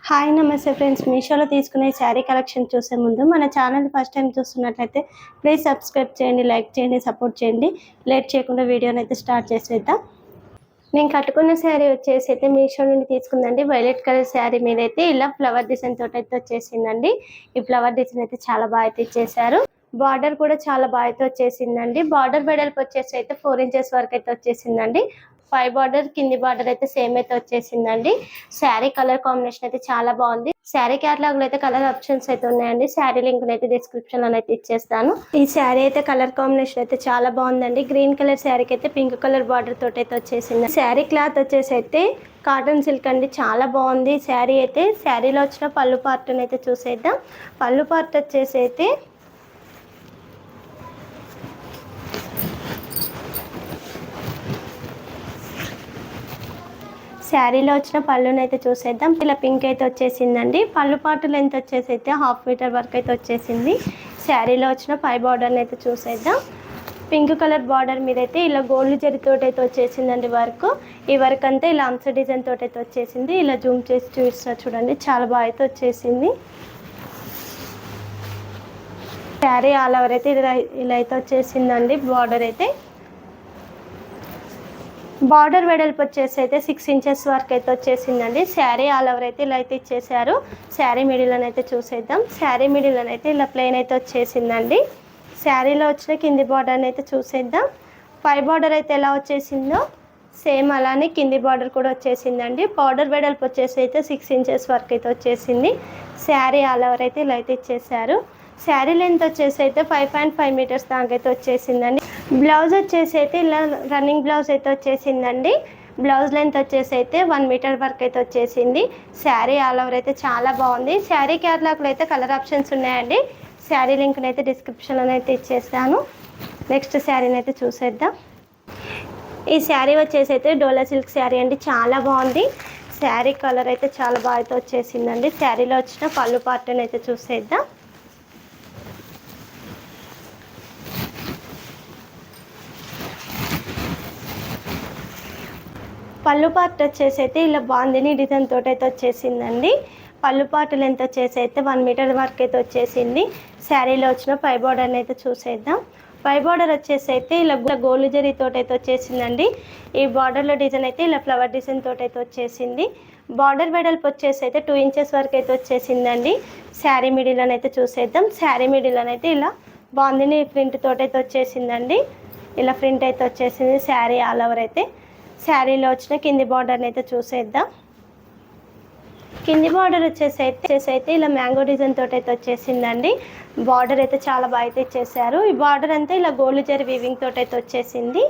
Hi నమస్తే friends, మీషోలో తీసుకునే శారీ కలెక్షన్ చూసే ముందు మన ఛానల్ ఫస్ట్ టైం చూస్తున్నట్లయితే ప్లీజ్ సబ్స్క్రైబ్ చేయండి, లైక్ చేయండి, సపోర్ట్ చేయండి. లేట్ చేయకుండా వీడియోని అయితే స్టార్ట్ చేసేద్దాం. నేను కట్టుకున్న శారీ వచ్చేసి అయితే మీషో నుండి తీసుకుందండి. వైలెట్ కలర్ శారీ మీద అయితే ఇలా ఫ్లవర్ డిజైన్ తోటి అయితే వచ్చేసిందండి. ఈ ఫ్లవర్ డిజైన్ అయితే చాలా బాగా అయితే ఇచ్చేసారు. బార్డర్ కూడా చాలా బాగా అయితే వచ్చేసిందండి. బార్డర్ వెడల్పు వచ్చేసి అయితే 4 ఇంచెస్ వరకు అయితే వచ్చేసిందండి. 5 బార్డర్ కింది బార్డర్ అయితే సేమ్ అయితే వచ్చేసిందండి. శారీ కలర్ కాంబినేషన్ అయితే చాలా బాగుంది. శారీ క్యాటలాగ్ లో అయితే కలర్ ఆప్షన్స్ అయితే ఉన్నాయండి. శారీ లింక్ అయితే డిస్క్రిప్షన్ లో అయితే ఇచ్చేస్తాను. ఈ శారీ అయితే కలర్ కాంబినేషన్ అయితే చాలా బాగుందండి. గ్రీన్ కలర్ శారీకి అయితే పింక్ కలర్ బార్డర్ తోటి అయితే వచ్చేసింది. శారీ క్లాత్ వచ్చేసి అయితే కాటన్ సిల్క్ అండి, చాలా బాగుంది శారీ అయితే. శారీలో వచ్చిన పళ్ళు పార్ట్ అయితే చూసేద్దాం. పళ్ళు పార్ట్ వచ్చేసి అయితే శారీలో వచ్చిన పళ్ళుని అయితే చూసేద్దాం. ఇలా పింక్ అయితే వచ్చేసిందండి. పళ్ళు పాటు లెంత్ వచ్చేసి అయితే 1/2 మీటర్ వరకు అయితే వచ్చేసింది. శారీలో వచ్చిన పై బార్డర్ని అయితే చూసేద్దాం. పింక్ కలర్ బార్డర్ మీద అయితే ఇలా గోల్డ్ జరీతోటి అయితే వచ్చేసిందండి వర్క్. ఈ వర్క్ అంతా ఇలా అంశ డిజైన్ తోటి అయితే వచ్చేసింది. ఇలా జూమ్ చేసి చూపిస్తా చూడండి, చాలా బాగా అయితే వచ్చేసింది. శారీ ఆల్ ఓవర్ అయితే ఇలా అయితే వచ్చేసిందండి. బార్డర్ అయితే బార్డర్ వెడల్పు వచ్చేసి అయితే 6 ఇంచెస్ వరకు అయితే వచ్చేసిందండి. శారీ ఆల్ ఓవర్ అయితే ఇలా అయితే ఇచ్చేసారు. శారీ మిడిల్ అని అయితే చూసేద్దాం. శారీ మిడిల్ అని అయితే ఇలా ప్లెయిన్ అయితే వచ్చేసిందండి. శారీలో వచ్చిన కింది బార్డర్ అయితే చూసేద్దాం. పై బార్డర్ అయితే ఎలా వచ్చేసిందో సేమ్ అలానే కింది బార్డర్ కూడా వచ్చేసిందండి. బార్డర్ వెడల్పు వచ్చేసి అయితే 6 ఇంచెస్ వరకు అయితే వచ్చేసింది. శారీ ఆల్ ఓవర్ అయితే ఇలా అయితే ఇచ్చేసారు. శారీ లెంత్ వచ్చేసి అయితే 5.5 మీటర్స్ దాకా అయితే వచ్చేసిందండి. బ్లౌజ్ వచ్చేసి అయితే ఇలా రన్నింగ్ బ్లౌజ్ అయితే వచ్చేసిందండి. బ్లౌజ్ లెంత్ వచ్చేసి అయితే 1 మీటర్ వరకు అయితే వచ్చేసింది. శారీ ఆల్ ఓవర్ అయితే చాలా బాగుంది. శారీ క్యాటలాగ్లో అయితే కలర్ ఆప్షన్స్ ఉన్నాయండి. శారీ లింక్ని అయితే డిస్క్రిప్షన్లో అయితే ఇచ్చేస్తాను. నెక్స్ట్ శారీని అయితే చూసేద్దాం. ఈ శారీ వచ్చేసి అయితే డోలా సిల్క్ శారీ అండి, చాలా బాగుంది. శారీ కలర్ అయితే చాలా బాగా అయితే వచ్చేసిందండి. శారీలో వచ్చిన పళ్ళు పార్ట్ని అయితే చూసేద్దాం. పళ్ళు పార్ట్ వచ్చేసి అయితే ఇలా బాందిని డిజైన్ తోటి అయితే వచ్చేసిందండి. పళ్ళు పార్ట్ లెంత్ వచ్చేసి అయితే 1 మీటర్ వరకు అయితే వచ్చేసింది. శారీలో వచ్చిన పై బార్డర్ని అయితే చూసేద్దాం. పై బార్డర్ వచ్చేసి అయితే ఇలా గోల్డ్ జరీ తోటి అయితే వచ్చేసిందండి. ఈ బార్డర్లో డిజైన్ అయితే ఇలా ఫ్లవర్ డిజైన్ తోటి అయితే వచ్చేసింది. బార్డర్ వెడల్పు వచ్చేసి అయితే 2 ఇంచెస్ వరకు అయితే వచ్చేసిందండి. శారీ మిడిల్ అని అయితే చూసేద్దాం. శారీ మిడిల్ అని అయితే ఇలా బాందిని ప్రింట్ తోటి అయితే వచ్చేసిందండి. ఇలా ప్రింట్ అయితే వచ్చేసింది శారీ ఆల్ ఓవర్ అయితే. శారీలో వచ్చిన కింది బార్డర్ని అయితే చూసేద్దాం. కింది బార్డర్ వచ్చేసి అయితే ఇలా మ్యాంగో డిజైన్ తోటి అయితే వచ్చేసిందండి. బార్డర్ అయితే చాలా బాగా అయితే ఇచ్చేసారు. ఈ బార్డర్ అంతా ఇలా గోల్డ్ జరీ వీవింగ్ తోటి అయితే వచ్చేసింది.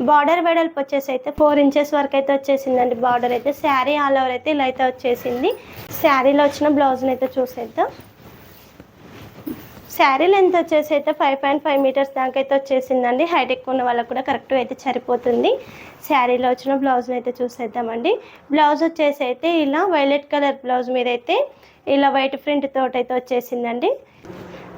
బార్డర్ వెడల్పు వచ్చేసి అయితే 4 ఇంచెస్ వరకు అయితే వచ్చేసిందండి. బార్డర్ అయితే శారీ ఆల్ ఓవర్ అయితే ఇలా అయితే వచ్చేసింది. శారీలో వచ్చిన బ్లౌజ్ని అయితే చూసేద్దాం. శారీ లెంత్ వచ్చేసి అయితే 5.5 మీటర్స్ దాకా అయితే వచ్చేసిందండి. హైట్ ఎక్కువ ఉన్న వాళ్ళకు కూడా కరెక్ట్గా అయితే సరిపోతుంది. శారీలో వచ్చిన బ్లౌజ్ని అయితే చూసేద్దామండి. బ్లౌజ్ వచ్చేసి అయితే ఇలా వైలెట్ కలర్ బ్లౌజ్ మీద అయితే ఇలా వైట్ ప్రింట్ తోటి అయితే వచ్చేసిందండి.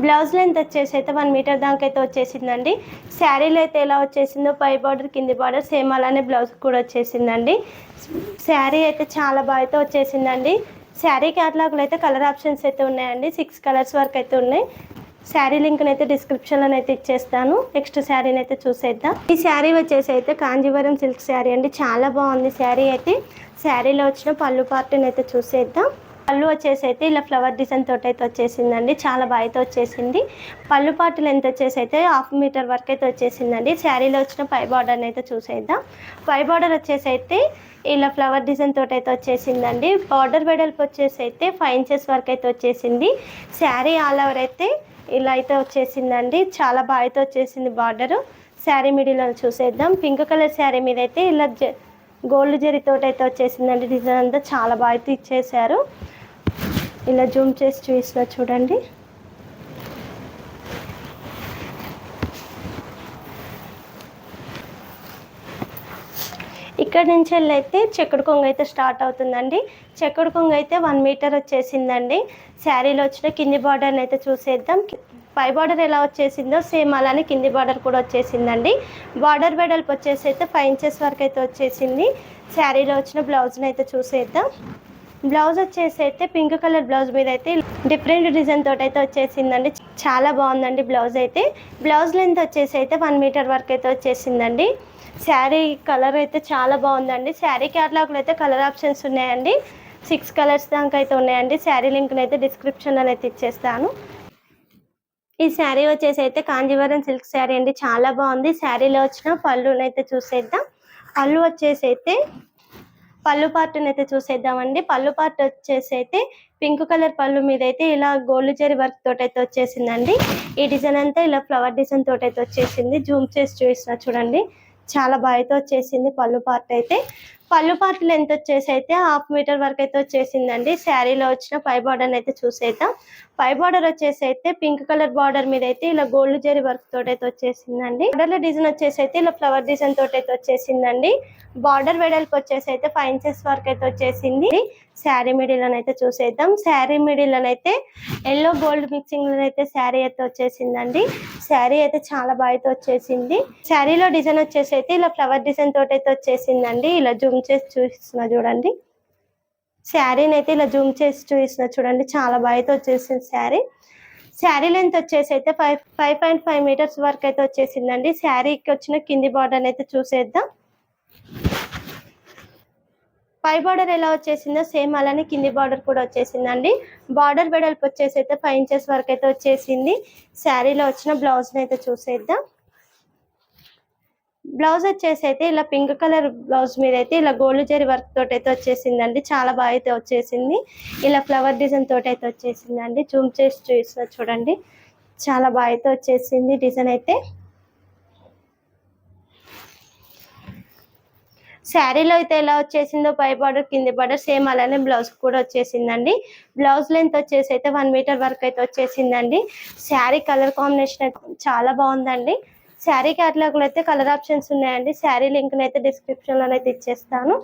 బ్లౌజ్ లెంత్ వచ్చేసి అయితే 1 మీటర్ దాకా అయితే వచ్చేసిందండి. శారీలో అయితే ఎలా వచ్చేసిందో పై బార్డర్ కింది బార్డర్ సేమ్ అలానే బ్లౌజ్ కూడా వచ్చేసిందండి. శారీ అయితే చాలా బాగా అయితే వచ్చేసిందండి. శారీ క్యాటలాగ్లో అయితే కలర్ ఆప్షన్స్ అయితే ఉన్నాయండి. 6 కలర్స్ వరకు అయితే ఉన్నాయి. శారీ లింక్ని అయితే డిస్క్రిప్షన్లో అయితే ఇచ్చేస్తాను. నెక్స్ట్ శారీని అయితే చూసేద్దాం. ఈ శారీ వచ్చేసి అయితే కాంజీవరం సిల్క్ శారీ అండి, చాలా బాగుంది శారీ అయితే. శారీలో వచ్చిన పళ్ళు పార్ట్ని అయితే చూసేద్దాం. పళ్ళు వచ్చేసి అయితే ఇలా ఫ్లవర్ డిజైన్ తోటి అయితే వచ్చేసిందండి, చాలా బాగా అయితే వచ్చేసింది. పళ్ళు పార్ట్ లెంత్ వచ్చేసి అయితే 1/2 మీటర్ వరకు అయితే వచ్చేసిందండి. శారీలో వచ్చిన పై బార్డర్ని అయితే చూసేద్దాం. పై బార్డర్ వచ్చేసి అయితే ఇలా ఫ్లవర్ డిజైన్ తోటి అయితే వచ్చేసిందండి. బార్డర్ వెడల్పు వచ్చేసి అయితే 5 ఇంచెస్ వరకు అయితే వచ్చేసింది. శారీ ఆల్ ఓవర్ అయితే ఇలా అయితే వచ్చేసిందండి, చాలా బాగా అయితే వచ్చేసింది బార్డరు. శారీ మిడిల్ అని చూసేద్దాం. పింక్ కలర్ శారీ మీద అయితే ఇలా గోల్డ్ జరీతోటి అయితే వచ్చేసిందండి. డిజైన్ అంతా చాలా బాగా అయితే ఇచ్చేసారు. ఇలా జూమ్ చేసి చూసినా చూడండి. ఇక్కడ నుంచి అయితే చెక్కుడు కొంగు అయితే స్టార్ట్ అవుతుందండి. చెక్కుడు కొంగు అయితే 1 మీటర్ వచ్చేసిందండి. శారీలో వచ్చిన కింది బార్డర్ని అయితే చూసేద్దాం. పై బార్డర్ ఎలా వచ్చేసిందో సేమ్ అలానే కింది బార్డర్ కూడా వచ్చేసిందండి. బార్డర్ వెడల్పు వచ్చేసి అయితే 5 ఇంచెస్ వరకు అయితే వచ్చేసింది. శారీలో వచ్చిన బ్లౌజ్ని అయితే చూసేద్దాం. బ్లౌజ్ వచ్చేసి అయితే పింక్ కలర్ బ్లౌజ్ మీద అయితే డిఫరెంట్ డిజైన్ తోటి అయితే వచ్చేసిందండి. చాలా బాగుందండి బ్లౌజ్ అయితే. బ్లౌజ్ లెంత్ వచ్చేసి అయితే 1 మీటర్ వరకు అయితే వచ్చేసిందండి. శారీ కలర్ అయితే చాలా బాగుందండి. శారీ క్యాటలాగ్లో అయితే కలర్ ఆప్షన్స్ ఉన్నాయండి. 6 కలర్స్ దాకా అయితే ఉన్నాయండి. శారీ లింక్ని అయితే డిస్క్రిప్షన్లో అయితే ఇచ్చేస్తాను. ఈ శారీ వచ్చేసి అయితే కాంజీవరం సిల్క్ శారీ అండి. చాలా బాగుంది. శారీలో వచ్చిన పళ్ళుని అయితే చూసేద్దాం. పళ్ళు వచ్చేసి అయితే పళ్ళు పార్ట్ని అయితే చూసేద్దామండి. పళ్ళు పార్ట్ వచ్చేసి అయితే పింక్ కలర్ పళ్ళు మీద అయితే ఇలా గోల్డ్ జరీ వర్క్ తోటి అయితే వచ్చేసిందండి. ఈ డిజైన్ అంతా ఇలా ఫ్లవర్ డిజైన్ తోటి అయితే వచ్చేసింది. జూమ్ చేసి చూసిన చూడండి, చాలా బాగా అయితే వచ్చేసింది పళ్ళు పార్ట్ అయితే. పళ్ళు పార్ట్ లెంత్ వచ్చేసి అయితే 1/2 మీటర్ వరకు అయితే వచ్చేసిందండి. శారీలో వచ్చిన పై బార్డర్ అయితే చూసేద్దాం. పై బార్డర్ వచ్చేసి అయితే పింక్ కలర్ బార్డర్ మీద అయితే ఇలా గోల్డ్ జరీ వర్క్ తోటి అయితే వచ్చేసిందండి. బార్డర్ లో డిజైన్ వచ్చేసి అయితే ఇలా ఫ్లవర్ డిజైన్ తోటి అయితే వచ్చేసిందండి. బార్డర్ వెడల్పు వచ్చేసి అయితే 5 ఇంచెస్ వరకు అయితే వచ్చేసింది. శారీ మిడిల్ అయితే చూసేద్దాం. శారీ మిడిల్ అయితే ఎల్లో గోల్డ్ మిక్సింగ్ లో అయితే శారీ అయితే వచ్చేసిందండి. శారీ అయితే చాలా బాగా అయితే వచ్చేసింది. శారీలో డిజైన్ వచ్చేసి అయితే ఇలా ఫ్లవర్ డిజైన్ తోటి అయితే వచ్చేసిందండి. ఇలా జూమ్ చేసి చూపిస్తున్నా చూడండి. శారీని అయితే ఇలా జూమ్ చేసి చూపిస్తున్నా చూడండి, చాలా బాగా అయితే వచ్చేసింది శారీ. శారీ లెంత్ వచ్చేసి అయితే 5.5 మీటర్స్ వరకు అయితే వచ్చేసిందండి. శారీకి వచ్చిన కింది బార్డర్ అయితే చూసేద్దాం. పై బార్డర్ ఎలా వచ్చేసిందో సేమ్ అలానే కింది బార్డర్ కూడా వచ్చేసిందండి. బార్డర్ వెడల్పు వచ్చేసి అయితే 5 ఇంచెస్ వరకు అయితే వచ్చేసింది. శారీలో వచ్చిన బ్లౌజ్ అయితే చూసేద్దాం. బ్లౌజ్ వచ్చేసి అయితే ఇలా పింక్ కలర్ బ్లౌజ్ మీద అయితే ఇలా గోల్డ్ జరీ వర్క్ తోటి అయితే వచ్చేసిందండి. చాలా బాగా అయితే వచ్చేసింది. ఇలా ఫ్లవర్ డిజైన్ తోటి అయితే వచ్చేసిందండి. జూమ్ చేసి చూసిన చూడండి, చాలా బాగా అయితే వచ్చేసింది డిజైన్ అయితే. శారీలో అయితే ఎలా వచ్చేసిందో పై బార్డర్ కింది బార్డర్ సేమ్ అలానే బ్లౌజ్ కూడా వచ్చేసిందండి. బ్లౌజ్ లెంత్ వచ్చేసి అయితే 1 మీటర్ వరకు అయితే వచ్చేసిందండి. శారీ కలర్ కాంబినేషన్ చాలా బాగుందండి. శారీ క్యాటలాగ్లో అయితే కలర్ ఆప్షన్స్ ఉన్నాయండి. శారీ లింక్ అయితే డిస్క్రిప్షన్లో అయితే ఇచ్చేస్తాను.